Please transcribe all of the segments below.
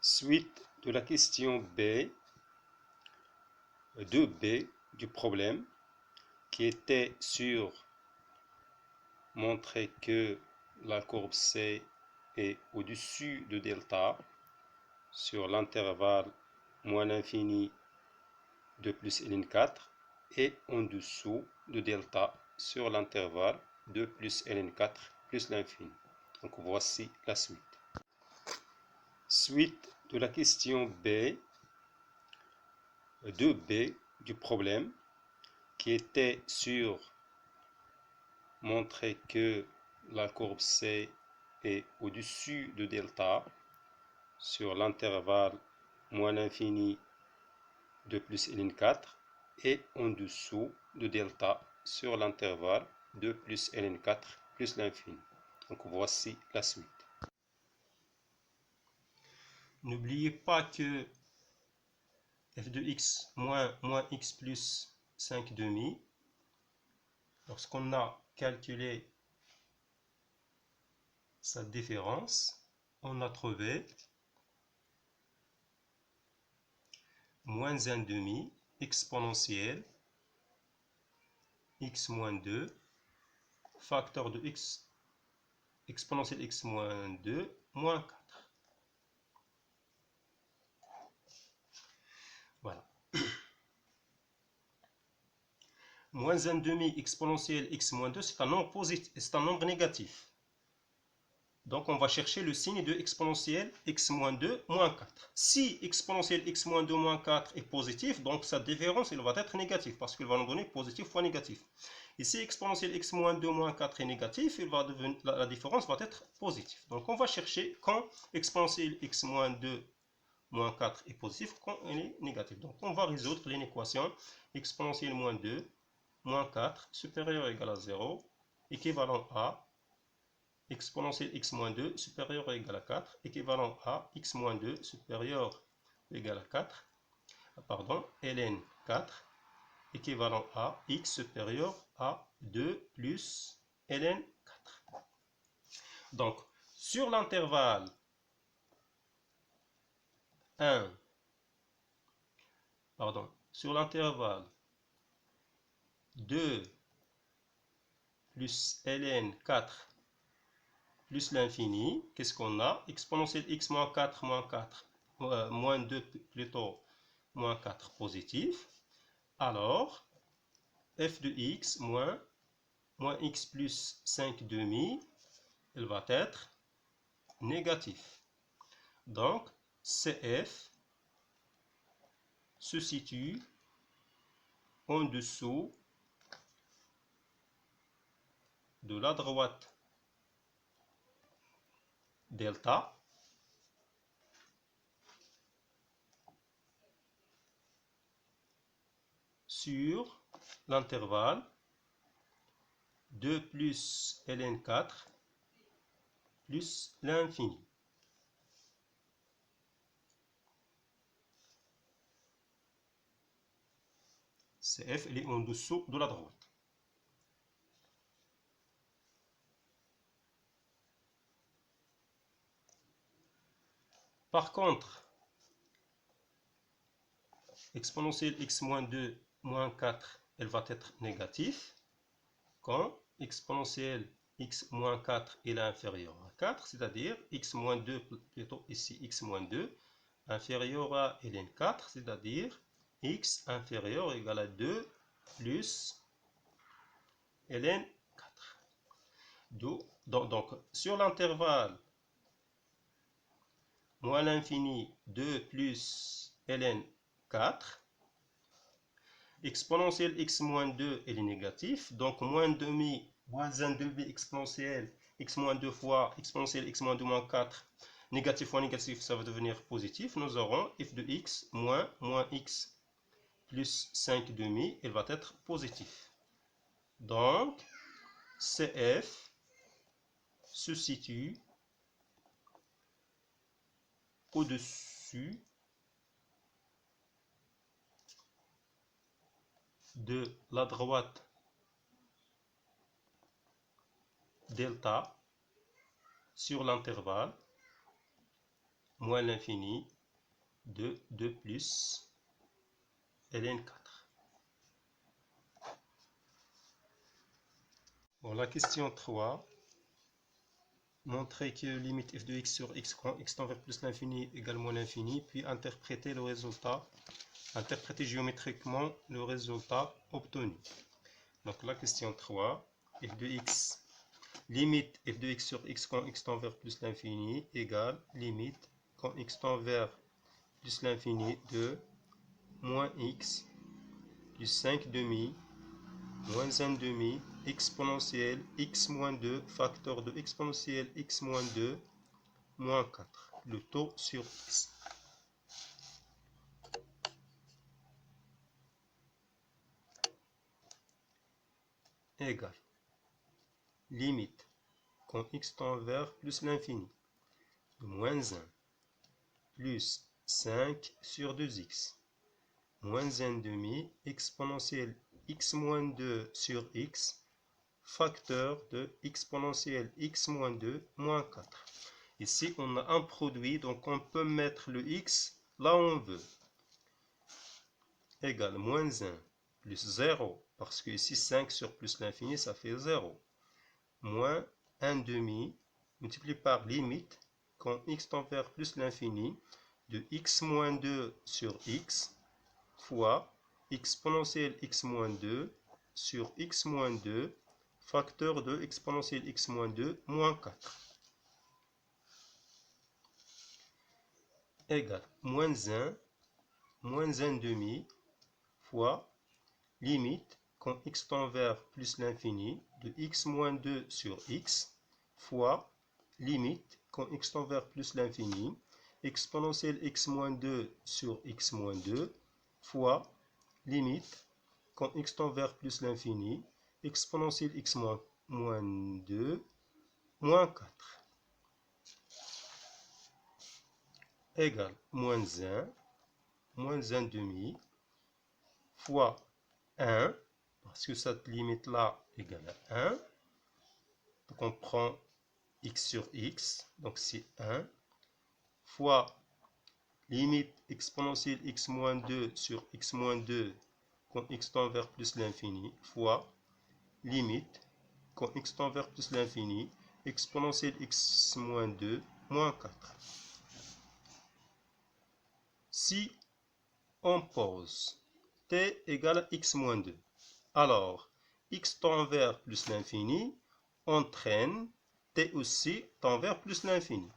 Suite de la question B, 2B du problème qui était sur montrer que la courbe C est au-dessus de delta sur l'intervalle moins l'infini de plus ln 4 et en dessous de delta sur l'intervalle de plus ln 4 plus l'infini. Donc voici la suite. Suite de la question B, 2B du problème qui était sur montrer que la courbe C est au-dessus de delta sur l'intervalle moins l'infini de plus ln 4 et en dessous de delta sur l'intervalle de plus ln 4 plus l'infini. Donc voici la suite. N'oubliez pas que f de x moins x plus 5 demi, lorsqu'on a calculé sa différence, on a trouvé moins 1 demi exponentielle x moins 2 facteur de x exponentielle x moins 2 moins 4. Voilà. Moins 1 demi exponentielle x moins 2, c'est un nombre positif, c'est un nombre négatif. Donc on va chercher le signe de exponentielle x moins 2 moins 4. Si exponentielle x moins 2 moins 4 est positif, donc sa différence elle va être négative parce qu'il va nous donner positif fois négatif. Et si exponentielle x moins 2 moins 4 est négatif, la différence va être positive. Donc on va chercher quand exponentielle x moins 2 moins 4 est positif, quand elle est négative. Donc on va résoudre l'équation exponentielle moins 2 moins 4 supérieur ou égal à 0 équivalent à exponentielle x moins 2 supérieur ou égal à 4 équivalent à x moins 2 supérieur ou égal à 4, ln 4 équivalent à x supérieur à 2 plus ln 4. Donc, sur l'intervalle 2 plus ln 4 plus l'infini, qu'est-ce qu'on a? Exponentielle x moins 4 moins 4, moins 2 plutôt, moins 4 positif. Alors, f de x moins x plus 5 demi, elle va être négatif. Donc, CF se situe en dessous de la droite delta sur l'intervalle 2 plus ln 4 plus l'infini. CF elle est en dessous de la droite. Par contre, exponentielle x moins 2 moins 4, elle va être négative quand exponentielle x moins 4 est inférieur à 4, c'est-à-dire x moins 2, plutôt ici x moins 2, inférieur à ln 4, c'est-à-dire x inférieur ou égal à 2 plus ln 4. Donc sur l'intervalle moins l'infini 2 plus ln 4, exponentielle x moins 2 elle est négative, donc moins 1 demi exponentielle x moins 2 fois exponentielle x moins 2 moins 4, négatif fois négatif, ça va devenir positif. Nous aurons f de x moins x plus 5 demi, elle va être positif. Donc, CF se situe au-dessus de la droite delta sur l'intervalle moins l'infini de 2 plus ln 4. Bon, la question 3. Montrer que limite f de x sur x quand x tend vers plus l'infini égale moins l'infini, puis interpréter le résultat, interpréter géométriquement le résultat obtenu. Donc la question 3, f de x, limite f de x sur x quand x tend vers plus l'infini égale limite quand x tend vers plus l'infini de moins x plus 5 demi moins 1 demi exponentielle x moins 2 facteur de exponentielle x moins 2 moins 4, le taux sur x. Égale limite quand x tend vers plus l'infini de moins 1 plus 5 sur 2x moins 1 demi exponentielle x moins 2 sur x facteur de exponentielle x moins 2 moins 4. Ici, on a un produit, donc on peut mettre le x là où on veut. Égale moins 1 plus 0, parce que ici 5 sur plus l'infini, ça fait 0. Moins 1 demi, multiplié par limite, quand x tend vers plus l'infini, de x moins 2 sur x, fois exponentielle x moins 2 sur x moins 2, facteur de exponentielle x moins 2 moins 4. Égale moins 1 demi, fois limite quand x tend vers plus l'infini de x moins 2 sur x, fois limite quand x tend vers plus l'infini, exponentielle x moins 2 sur x moins 2, fois limite quand x tend vers plus l'infini, exponentielle x moins 2, moins 4. Égale moins 1 demi, fois 1, parce que cette limite-là égale à 1. Donc on prend x sur x, donc c'est 1, fois limite exponentielle x moins 2 sur x moins 2 quand x tend vers plus l'infini, fois limite quand x tend vers plus l'infini, exponentielle x moins 2 moins 4. Si on pose t égale à x moins 2, alors x tend vers plus l'infini entraîne t aussi tend vers plus l'infini.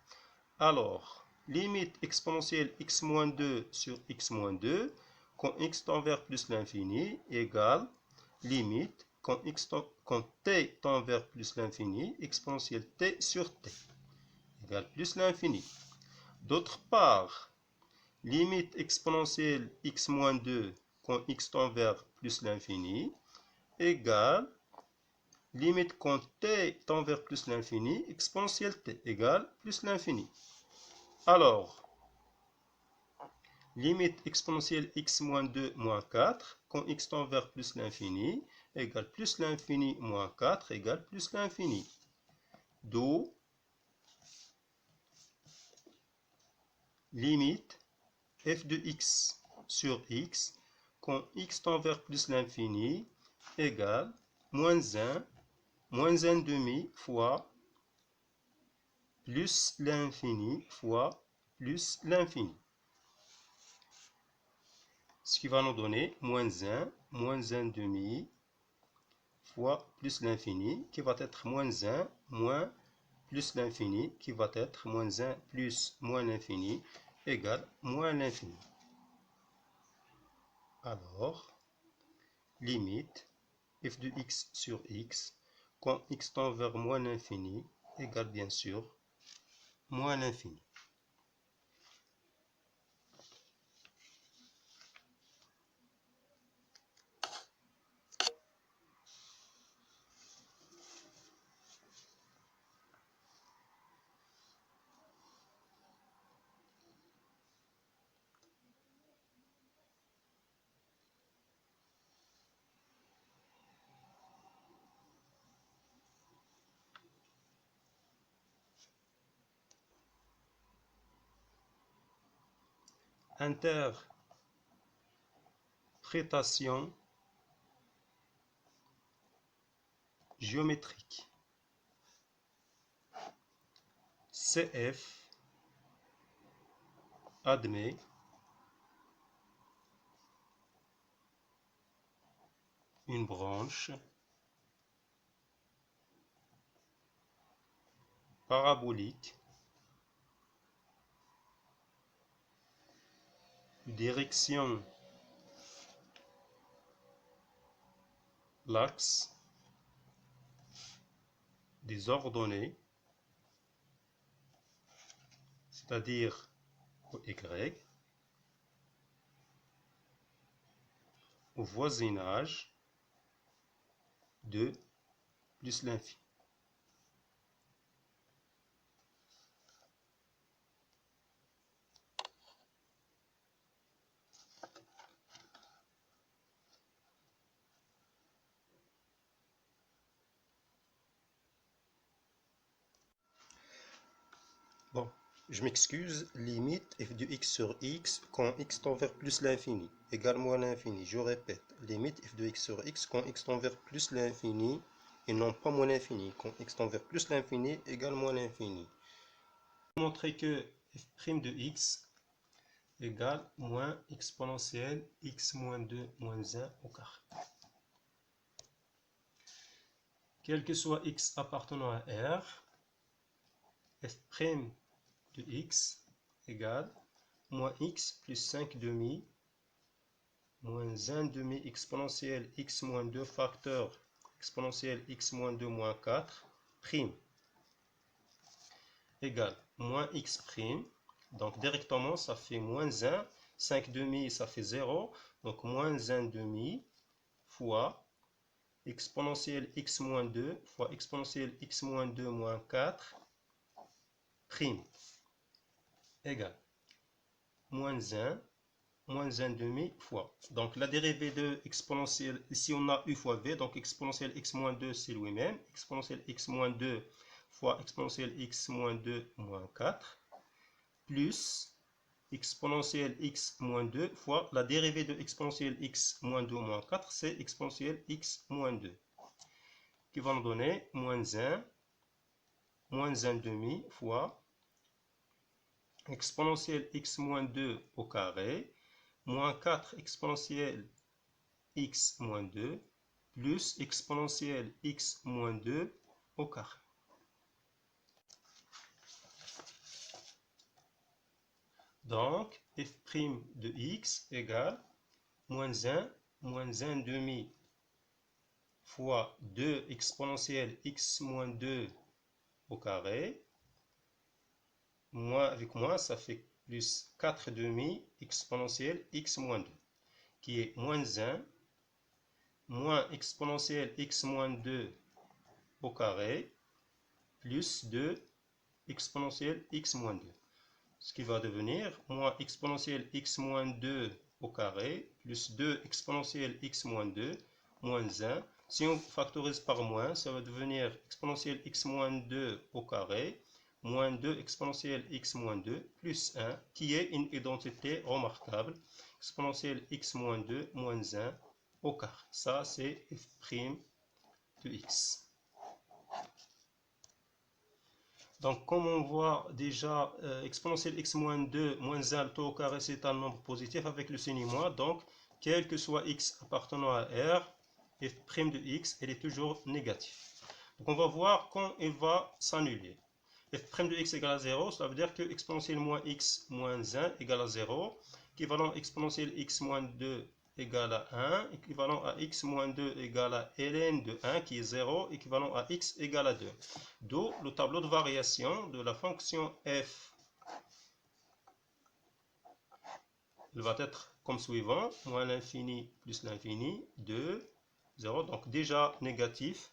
Alors, limite exponentielle x moins 2 sur x moins 2 quand x tend vers plus l'infini égale limite quand t tend vers plus l'infini exponentielle t sur t égale plus l'infini. D'autre part, limite exponentielle x moins 2 quand x tend vers plus l'infini égale limite quand t tend vers plus l'infini exponentielle t égale plus l'infini. Alors, limite exponentielle x moins 2 moins 4 quand x tend vers plus l'infini égale plus l'infini moins 4 égale plus l'infini. D'où limite f de x sur x quand x tend vers plus l'infini égale moins 1 demi fois plus l'infini fois plus l'infini. Ce qui va nous donner moins 1 demi fois plus l'infini qui va être moins 1 moins plus l'infini qui va être moins 1 plus moins l'infini égale moins l'infini. Alors, limite f de x sur x quand x tend vers moins l'infini égale bien sûr moins l'infini. interprétation géométrique. CF admet une branche parabolique direction l'axe des ordonnées, c'est-à-dire au Y, au voisinage de plus l'infini. Bon, je m'excuse, limite f de x sur x quand x tend vers plus l'infini égale moins l'infini. Je répète, limite f de x sur x quand x tend vers plus l'infini et non pas moins l'infini. Quand x tend vers plus l'infini égale moins l'infini. Montrer que f' de x égale moins exponentielle x moins 2 moins 1 au carré. Quel que soit x appartenant à R, f' de x égale moins x plus 5 demi moins 1 demi exponentielle x moins 2 facteur exponentielle x moins 2 moins 4 prime égale moins x prime. Donc directement ça fait moins 1, 5 demi ça fait 0, donc moins 1 demi fois exponentielle x moins 2 fois exponentielle x moins 2 moins 4 prime égale moins 1 demi fois. Donc la dérivée de exponentielle, ici on a u fois v, donc exponentielle x moins 2 c'est lui-même, exponentielle x moins 2 fois exponentielle x moins 2 moins 4, plus exponentielle x moins 2 fois la dérivée de exponentielle x moins 2 moins 4, c'est exponentielle x moins 2, qui va nous donner moins 1 demi fois exponentielle x moins 2 au carré, moins 4 exponentielle x moins 2, plus exponentielle x moins 2 au carré. Donc, f' de x égale moins 1 demi fois 2 exponentielle x moins 2 au carré, moins avec moins, ça fait plus 4 demi exponentielle x moins 2, qui est moins 1 moins exponentielle x moins 2 au carré, plus 2 exponentielle x moins 2. Ce qui va devenir moins exponentielle x moins 2 au carré, plus 2 exponentielle x moins 2, moins 1. Si on factorise par moins, ça va devenir exponentielle x moins 2 au carré, moins 2 exponentielle x moins 2, plus 1, qui est une identité remarquable. Exponentielle x moins 2, moins 1 au carré. Ça, c'est f' de x. Donc, comme on voit déjà, exponentielle x moins 2 moins 1 tout au carré, c'est un nombre positif avec le signe moins. Donc, quel que soit x appartenant à R, f' de x, elle est toujours négative. Donc, on va voir quand elle va s'annuler. f' de x égale à 0, ça veut dire que exponentielle moins x moins 1 égale à 0. Équivalent exponentielle x moins 2 égale à 1, équivalent à x moins 2 égale à ln de 1 qui est 0, équivalent à x égale à 2. D'où le tableau de variation de la fonction f. Il va être comme suivant, moins l'infini plus l'infini, 2, 0, donc déjà négatif.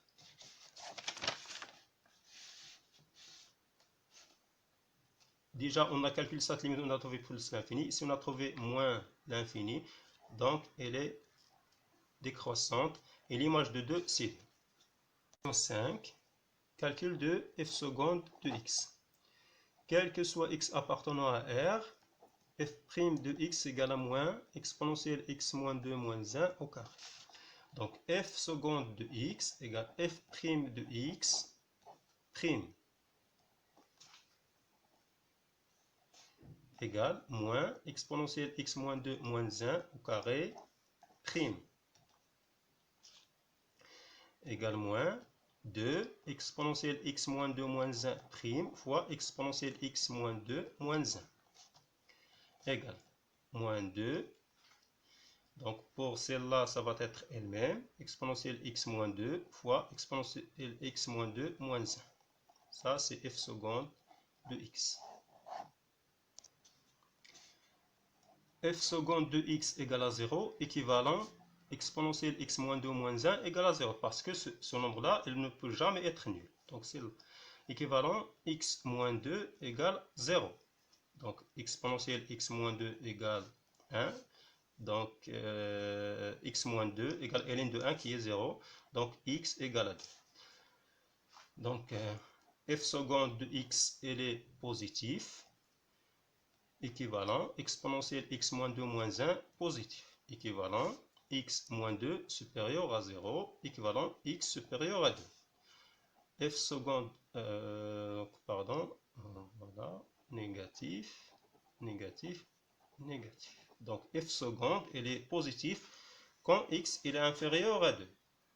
Déjà, on a calculé cette limite, on a trouvé plus l'infini. Ici, on a trouvé moins l'infini. Donc, elle est décroissante. Et l'image de 2, c'est 5. Calcul de f seconde de x. Quel que soit x appartenant à R, f' de x égale à moins exponentielle x moins 2 moins 1 au carré. Donc f seconde de x égale f' de x prime égale moins exponentielle x moins 2 moins 1 au carré prime égale moins 2 exponentielle x moins 2 moins 1 prime fois exponentielle x moins 2 moins 1 égale moins 2. Donc pour celle-là, ça va être elle-même, exponentielle x moins 2 fois exponentielle x moins 2 moins 1. Ça, c'est f seconde de x. F seconde de x égale à 0, équivalent exponentielle x moins 2 moins 1 égale à 0, parce que ce nombre-là, il ne peut jamais être nul. Donc c'est l'équivalent x moins 2 égale 0. Donc exponentielle x moins 2 égale 1. Donc, x moins 2 égale ln de 1 qui est 0. Donc, x égale à 2. Donc, f seconde de x, elle est positif. Équivalent, exponentielle x moins 2 moins 1, positif. Équivalent, x moins 2 supérieur à 0. Équivalent, x supérieur à 2. F seconde, pardon, voilà, négatif, négatif, négatif. Donc f seconde, elle est positive quand x il est inférieur à 2.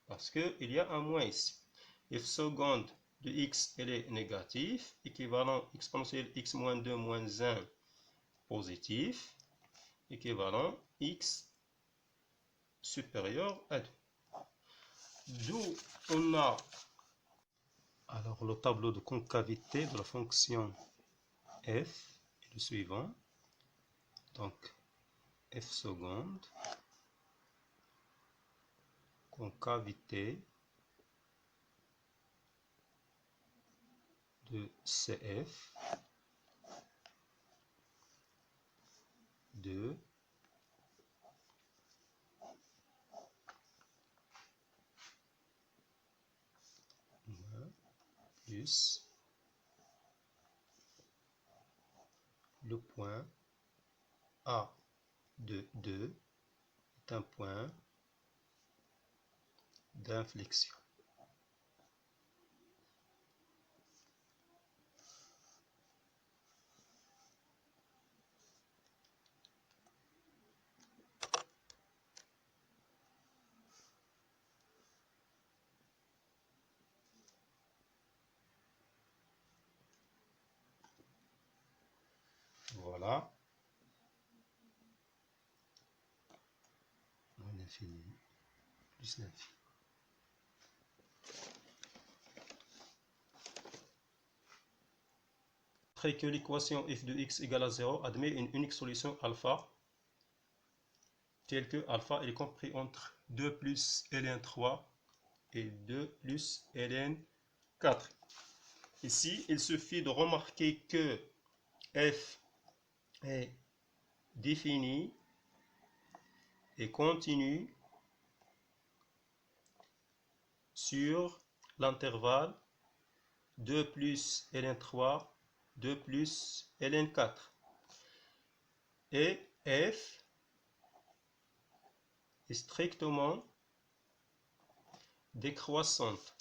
Parce qu'il y a un moins ici. F seconde de x, elle est négative. Équivalent exponentielle x moins 2 moins 1 positif. Équivalent x supérieur à 2. D'où on a alors le tableau de concavité de la fonction f est le suivant. Donc f seconde, concavité de CF de plus le point A de 2 est un point d'inflexion. Voilà. L'infini plus l'infini. Après que l'équation f de x égale à 0 admet une unique solution alpha telle que alpha est compris entre 2 plus ln 3 et 2 plus ln 4. Ici, il suffit de remarquer que f est défini et continue sur l'intervalle 2 plus ln 3, 2 plus ln 4. Et f est strictement décroissante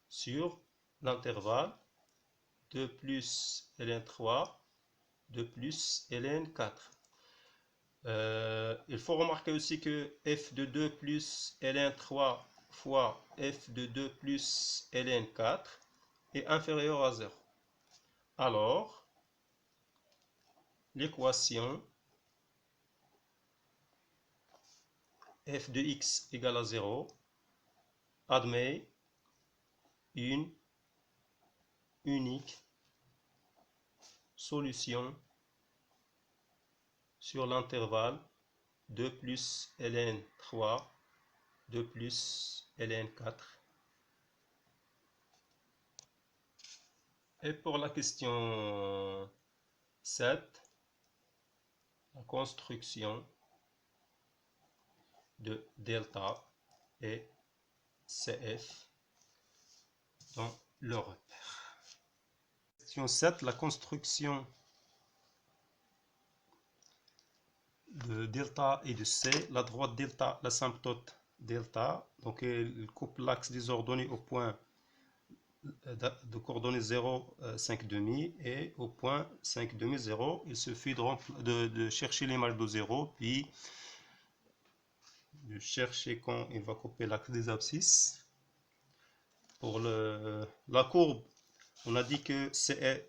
sur l'intervalle 2 plus ln 3, 2 plus ln 4. Il faut remarquer aussi que f de 2 plus ln 3 fois f de 2 plus ln 4 est inférieur à 0. Alors, l'équation f de x égale à 0 admet une unique solution sur l'intervalle 2 plus ln 3, 2 plus ln 4. Et pour la question 7, la construction de delta et CF dans le repère. Question 7, la construction de delta et de C. La droite delta, l'asymptote delta, donc il coupe l'axe des ordonnées au point de coordonnées 0, 5 demi, et au point 5 demi 0, il suffit de chercher l'image de 0, puis de chercher quand il va couper l'axe des abscisses. Pour la courbe, on a dit que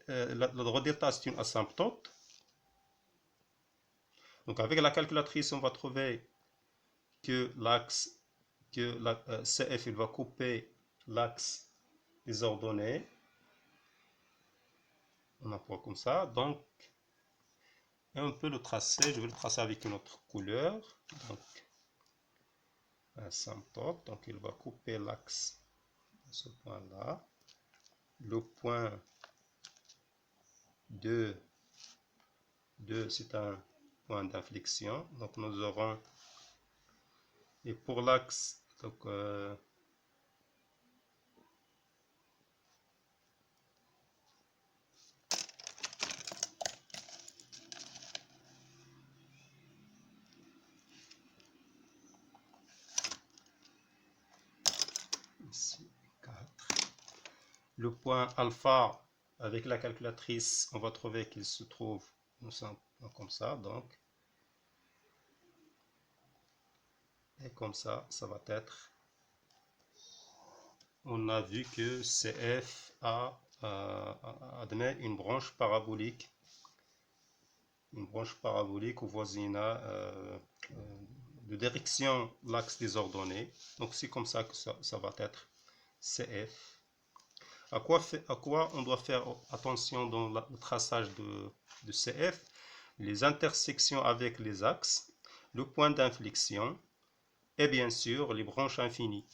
la droite delta c'est une asymptote. Donc avec la calculatrice, on va trouver que l'axe, CF, il va couper l'axe des ordonnées. On emploie comme ça. Donc, et on peut le tracer. Je vais le tracer avec une autre couleur. Donc, asymptote. Donc, il va couper l'axe de ce point-là. Le point 2, c'est un point d'inflexion. Donc, nous aurons, et pour l'axe, donc, ici, 4. Le point alpha, avec la calculatrice, on va trouver qu'il se trouve comme ça, donc. Et comme ça, ça va être. On a vu que CF admet une branche parabolique au voisinage de direction l'axe des ordonnées. Donc c'est comme ça que ça va être CF. À quoi on doit faire attention dans le traçage de CF? Les intersections avec les axes, le point d'inflexion et bien sûr les branches infinies.